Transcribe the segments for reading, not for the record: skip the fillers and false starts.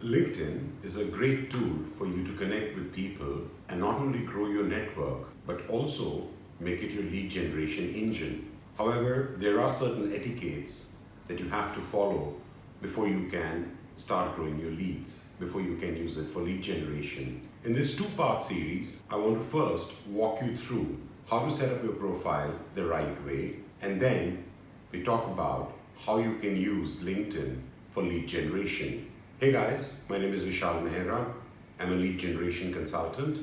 LinkedIn is a great tool for you to connect with people and not only grow your network, but also make it your lead generation engine. However, there are certain etiquettes that you have to follow before you can start growing your leads, before you can use it for lead generation. In this two-part series, I want to first walk you through how to set up your profile the right way, and then we talk about how you can use LinkedIn for lead generation. Hey guys, my name is Vishal Mehra. I'm a lead generation consultant.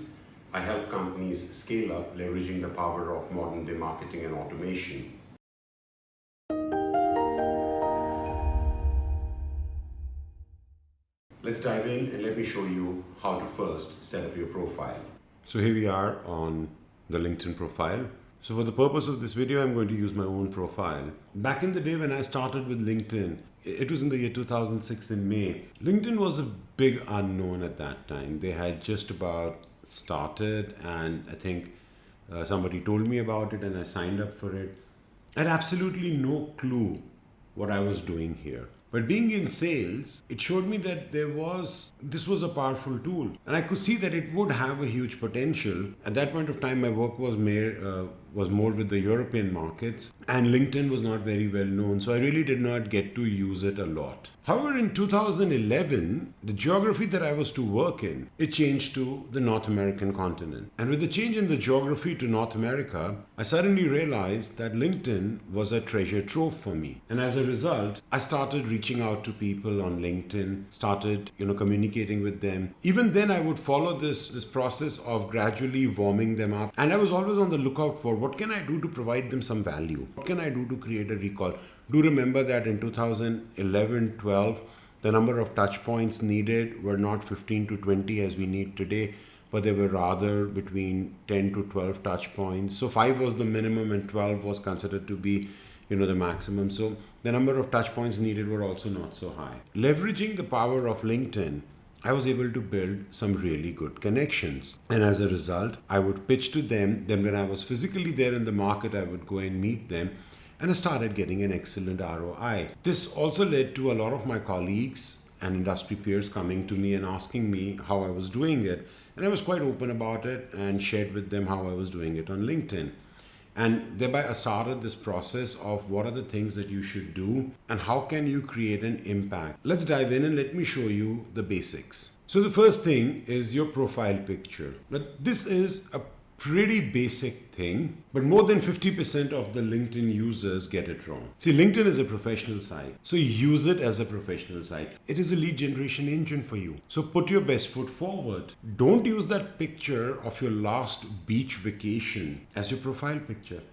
I help companies scale up leveraging the power of modern day marketing and automation. Let's dive in and let me show you how to first set up your profile. So here we are on the LinkedIn profile. So for the purpose of this video, I'm going to use my own profile. Back in the day when I started with LinkedIn, it was in the year 2006 in May. LinkedIn was a big unknown at that time. They had just about started, and I think somebody told me about it and I signed up for it. I had absolutely no clue what I was doing here. But being in sales, it showed me that this was a powerful tool, and I could see that it would have a huge potential. At that point of time, my work was more with the European markets, and LinkedIn was not very well known, so I really did not get to use it a lot. However, in 2011, the geography that I was to work in, it changed to the North American continent. And with the change in the geography to North America, I suddenly realized that LinkedIn was a treasure trove for me. And as a result, I started reaching out to people on LinkedIn, started, communicating with them. Even then, I would follow this process of gradually warming them up. And I was always on the lookout for what can I do to provide them some value? What can I do to create a recall? Do remember that in 2011-12, the number of touch points needed were not 15 to 20 as we need today, but they were rather between 10 to 12 touch points. So 5 was the minimum and 12 was considered to be the maximum. So the number of touch points needed were also not so high. Leveraging the power of LinkedIn, I was able to build some really good connections. And as a result, I would pitch to them. Then when I was physically there in the market, I would go and meet them. And I started getting an excellent ROI. This also led to a lot of my colleagues and industry peers coming to me and asking me how I was doing it. And I was quite open about it and shared with them how I was doing it on LinkedIn. And thereby I started this process of what are the things that you should do and how can you create an impact. Let's dive in and let me show you the basics. So the first thing is your profile picture. Now, this is a pretty basic thing, but more than 50% of the LinkedIn users get it wrong. See, LinkedIn is a professional site, so use it as a professional site. It is a lead generation engine for you. So put your best foot forward. Don't use that picture of your last beach vacation as your profile picture.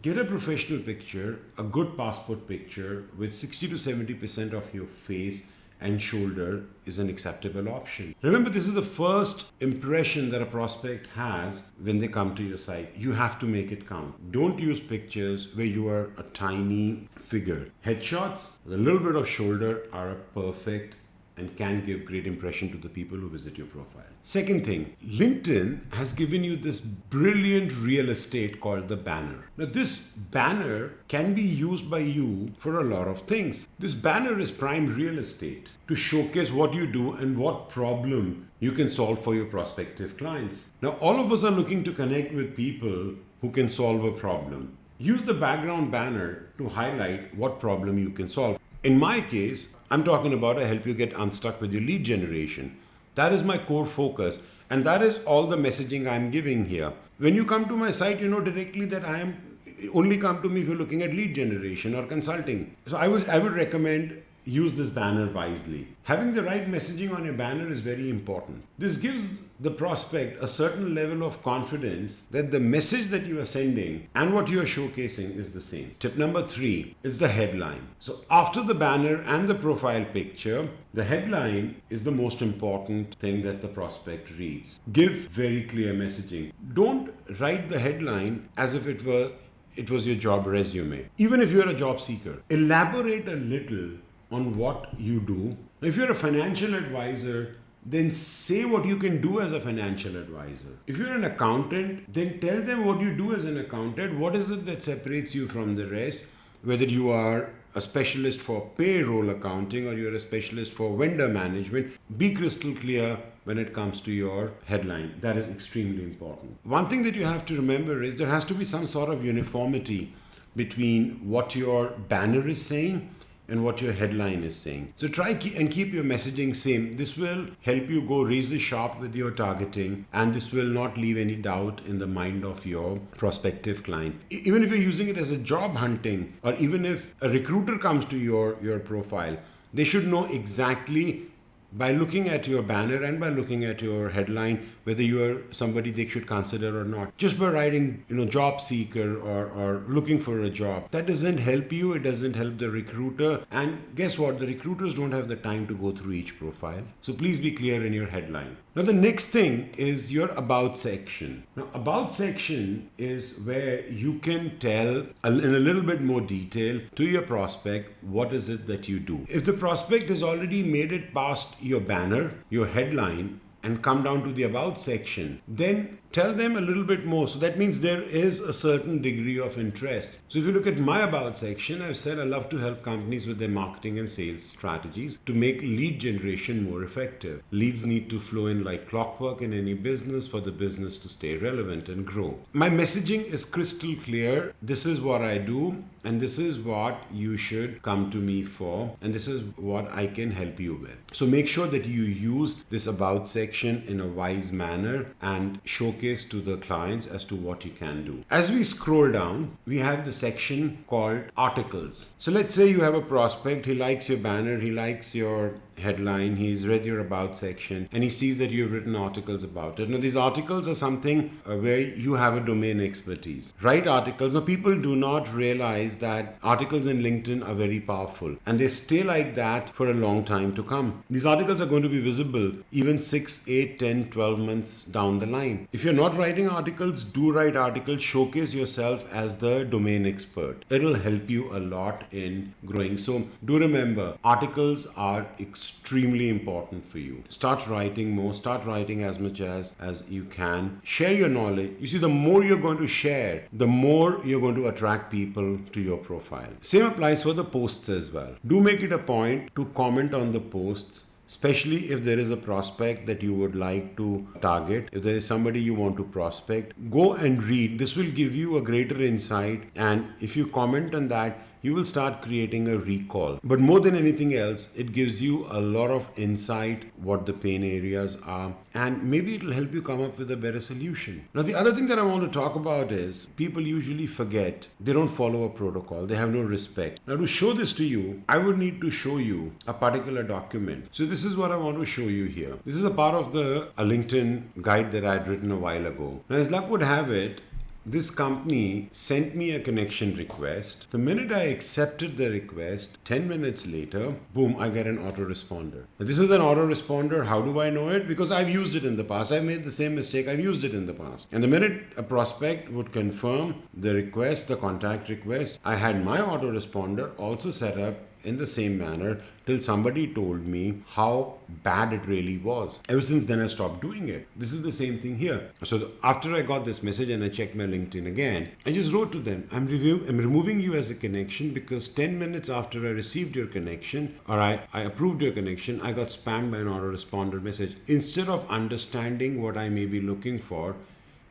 Get a professional picture, a good passport picture with 60 to 70% of your face and shoulder is an acceptable option. Remember, this is the first impression that a prospect has when they come to your site. You have to make it count. Don't use pictures where you are a tiny figure. Headshots, a little bit of shoulder are perfect and can give great impression to the people who visit your profile. Second thing, LinkedIn has given you this brilliant real estate called the banner. Now this banner can be used by you for a lot of things. This banner is prime real estate to showcase what you do and what problem you can solve for your prospective clients. Now all of us are looking to connect with people who can solve a problem. Use the background banner to highlight what problem you can solve. In my case, I'm talking about I help you get unstuck with your lead generation. That is my core focus, and that is all the messaging I'm giving here. When you come to my site, you know directly that I am only come to me if you're looking at lead generation or consulting. So I would recommend use this banner wisely. Having the right messaging on your banner is very important. This gives the prospect a certain level of confidence that the message that you are sending and what you are showcasing is the same. Tip number 3 is the headline. So after the banner and the profile picture, the headline is the most important thing that the prospect reads. Give very clear messaging. Don't write the headline as if it was your job resume. Even if you're a job seeker, elaborate a little on what you do. If you're a financial advisor, then say what you can do as a financial advisor. If you're an accountant, then tell them what you do as an accountant. What is it that separates you from the rest? Whether you are a specialist for payroll accounting or you're a specialist for vendor management, be crystal clear when it comes to your headline. That is extremely important. One thing that you have to remember is there has to be some sort of uniformity between what your banner is saying and what your headline is saying. So try and keep your messaging same. This will help you go razor sharp with your targeting, and this will not leave any doubt in the mind of your prospective client. Even if you're using it as a job hunting, or even if a recruiter comes to your profile, they should know exactly by looking at your banner and by looking at your headline whether you are somebody they should consider or not. Just by writing job seeker or looking for a job, that doesn't help you. It doesn't help the recruiter, and guess what, the recruiters don't have the time to go through each profile. So please be clear in your headline. Now the next thing is your about section. Now about section is where you can tell in a little bit more detail to your prospect what is it that you do. If the prospect has already made it past your banner, your headline, and come down to the about section, then tell them a little bit more. So that means there is a certain degree of interest. So if you look at my about section, I've said I love to help companies with their marketing and sales strategies to make lead generation more effective. Leads need to flow in like clockwork in any business for the business to stay relevant and grow. My messaging is crystal clear. This is what I do, and this is what you should come to me for, and this is what I can help you with. So make sure that you use this about section in a wise manner and showcase to the clients as to what you can do. As we scroll down, we have the section called articles. So let's say you have a prospect, he likes your banner, he likes your headline, he's read your about section, and he sees that you've written articles about it. Now these articles are something where you have a domain expertise. Write articles. Now people do not realize that articles in LinkedIn are very powerful, and they stay like that for a long time to come. These articles are going to be visible even 6, 8, 10, 12 months down the line. If you're not writing articles, do write articles. Showcase yourself as the domain expert. It'll help you a lot in growing. So do remember, articles are extremely important for you. Start writing more. Start writing as much as you can. Share your knowledge. You see, the more you're going to share, the more you're going to attract people to your profile. Same applies for the posts as well. Do make it a point to comment on the posts, especially if there is a prospect that you would like to target. If there is somebody you want to prospect, go and read. This will give you a greater insight, and if you comment on that, you will start creating a recall. But more than anything else, it gives you a lot of insight what the pain areas are, and maybe it will help you come up with a better solution. Now the other thing that I want to talk about is people usually forget. They don't follow a protocol. They have no respect. Now to show this to you, I would need to show you a particular document. So this is what I want to show you here. This is a part of a LinkedIn guide that I had written a while ago. Now as luck would have it, this company sent me a connection request. The minute I accepted the request, 10 minutes later, boom, I get an autoresponder. Now, this is an autoresponder. How do I know it? Because I've used it in the past. I've made the same mistake. I've used it in the past. And the minute a prospect would confirm the request, the contact request, I had my autoresponder also set up in the same manner till somebody told me how bad it really was. Ever since then, I stopped doing it. This is the same thing here. So after I got this message and I checked my LinkedIn again, I just wrote to them, I'm removing you as a connection because 10 minutes after I received your connection, or I approved your connection, I got spammed by an autoresponder message. Instead of understanding what I may be looking for,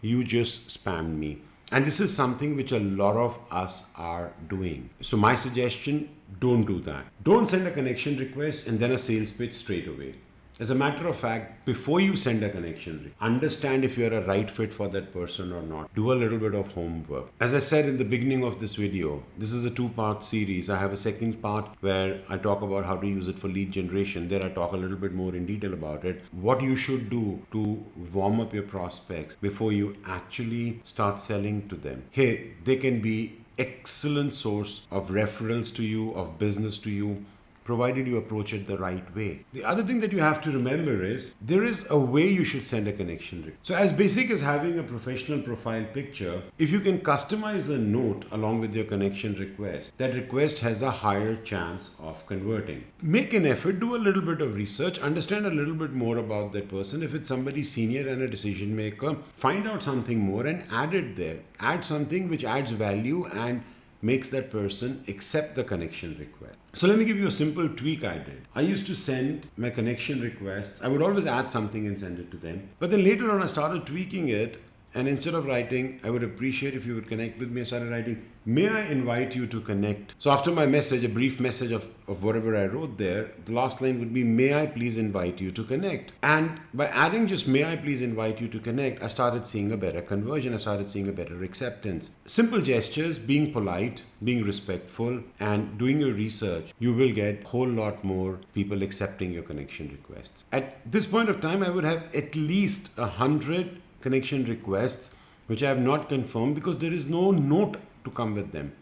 you just spammed me. And this is something which a lot of us are doing. So my suggestion, don't do that. Don't send a connection request and then a sales pitch straight away. As a matter of fact, before you send a connection, understand if you're a right fit for that person or not. Do a little bit of homework. As I said in the beginning of this video, this is a 2-part series. I have a second part where I talk about how to use it for lead generation. There I talk a little bit more in detail about it. What you should do to warm up your prospects before you actually start selling to them. Hey, they can be excellent source of referrals to you, of business to you, provided you approach it the right way. The other thing that you have to remember is there is a way you should send a connection request. So as basic as having a professional profile picture, if you can customize a note along with your connection request, that request has a higher chance of converting. Make an effort, do a little bit of research, understand a little bit more about that person. If it's somebody senior and a decision maker, find out something more and add it there. Add something which adds value and makes that person accept the connection request. So let me give you a simple tweak I did. I used to send my connection requests. I would always add something and send it to them. But then later on I started tweaking it, and instead of writing, I would appreciate if you would connect with me, I started writing, may I invite you to connect? So after my message, a brief message of whatever I wrote there, the last line would be, may I please invite you to connect? And by adding just may I please invite you to connect, I started seeing a better conversion. I started seeing a better acceptance. Simple gestures, being polite, being respectful, and doing your research, you will get a whole lot more people accepting your connection requests. At this point of time, I would have at least 100 connection requests which I have not confirmed because there is no note to come with them.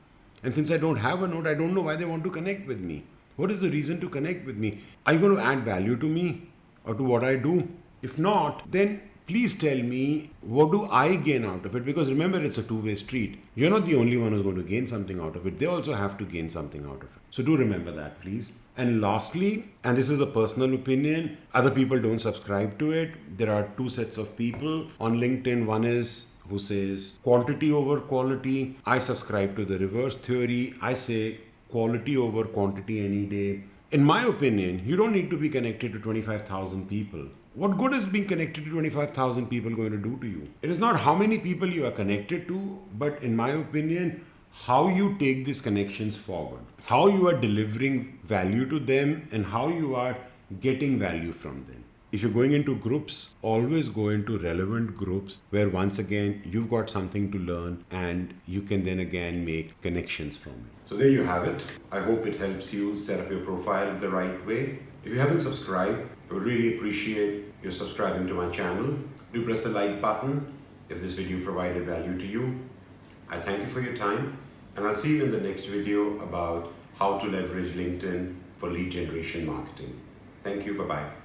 And since I don't have a note, I don't know why they want to connect with me. What is the reason to connect with me? Are you going to add value to me or to what I do? If not, then please tell me, what do I gain out of it? Because remember, it's a two-way street. You're not the only one who's going to gain something out of it. They also have to gain something out of it. So do remember that, please. And lastly, and this is a personal opinion, other people don't subscribe to it. There are two sets of people on LinkedIn. One is who says quantity over quality. I subscribe to the reverse theory. I say quality over quantity any day. In my opinion, you don't need to be connected to 25,000 people. What good is being connected to 25,000 people going to do to you? It is not how many people you are connected to, but in my opinion, how you take these connections forward, how you are delivering value to them, and how you are getting value from them. If you're going into groups, always go into relevant groups where once again you've got something to learn and you can then again make connections from it. So there you have it. I hope it helps you set up your profile the right way. If you haven't subscribed, I would really appreciate your subscribing to my channel. Do press the like button if this video provided value to you. I thank you for your time, and I'll see you in the next video about how to leverage LinkedIn for lead generation marketing. Thank you. Bye-bye.